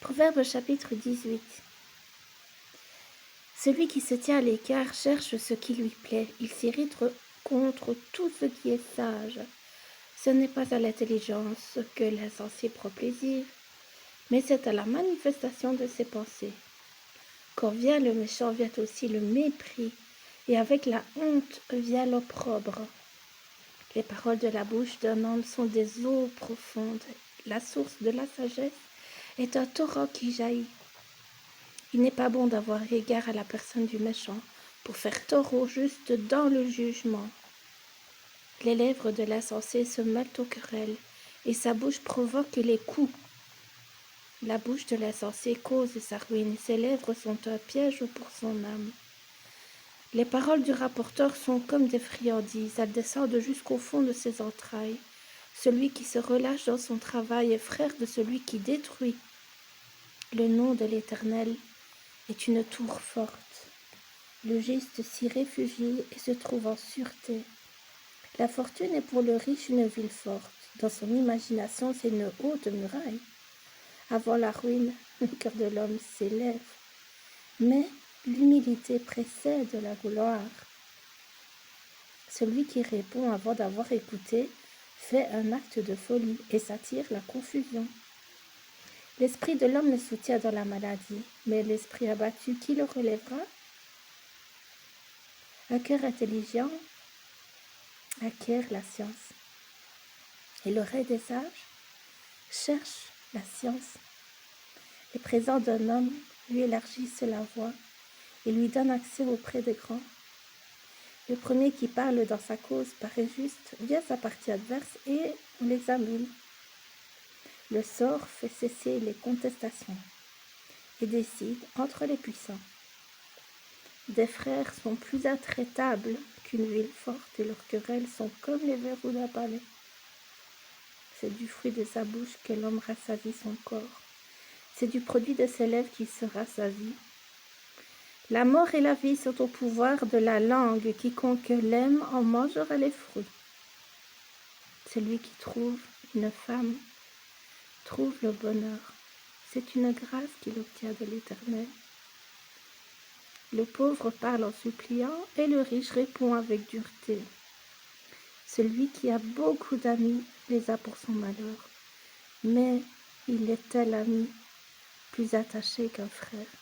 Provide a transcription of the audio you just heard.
Proverbe chapitre 18. Celui qui se tient à l'écart cherche ce qui lui plaît. Il s'irrite contre tout ce qui est sage. Ce n'est pas à l'intelligence que l'insensé prend plaisir, mais c'est à la manifestation de ses pensées. Quand vient le méchant, vient aussi le mépris, et avec la honte vient l'opprobre. Les paroles de la bouche d'un homme sont des eaux profondes. La source de la sagesse est un torrent qui jaillit. Il n'est pas bon d'avoir égard à la personne du méchant pour faire tort au juste dans le jugement. Les lèvres de l'insensé se mêlent aux querelles, et sa bouche provoque les coups. La bouche de l'insensé cause sa ruine, ses lèvres sont un piège pour son âme. Les paroles du rapporteur sont comme des friandises, elles descendent jusqu'au fond de ses entrailles. Celui qui se relâche dans son travail est frère de celui qui détruit. Le nom de l'Éternel est une tour forte. Le juste s'y réfugie et se trouve en sûreté. La fortune est pour le riche une ville forte. Dans son imagination, c'est une haute muraille. Avant la ruine, le cœur de l'homme s'élève. Mais l'humilité précède la gloire. Celui qui répond avant d'avoir écouté fait un acte de folie et s'attire la confusion. L'esprit de l'homme le soutient dans la maladie, mais l'esprit abattu, qui le relèvera? Un cœur intelligent acquiert la science, et l'oreille des sages cherche la science. Les présents d'un homme lui élargissent la voie et lui donnent accès auprès des grands. Le premier qui parle dans sa cause paraît juste, vient sa partie adverse et on l'examine. Le sort fait cesser les contestations et décide entre les puissants. Des frères sont plus intraitables qu'une ville forte et leurs querelles sont comme les verrous d'un palais. C'est du fruit de sa bouche que l'homme rassasie son corps. C'est du produit de ses lèvres qu'il se rassasie. La mort et la vie sont au pouvoir de la langue. Quiconque l'aime en mangera les fruits. Celui qui trouve une femme trouve le bonheur. C'est une grâce qu'il obtient de l'Éternel. Le pauvre parle en suppliant et le riche répond avec dureté. Celui qui a beaucoup d'amis les a pour son malheur, mais il est tel ami plus attaché qu'un frère.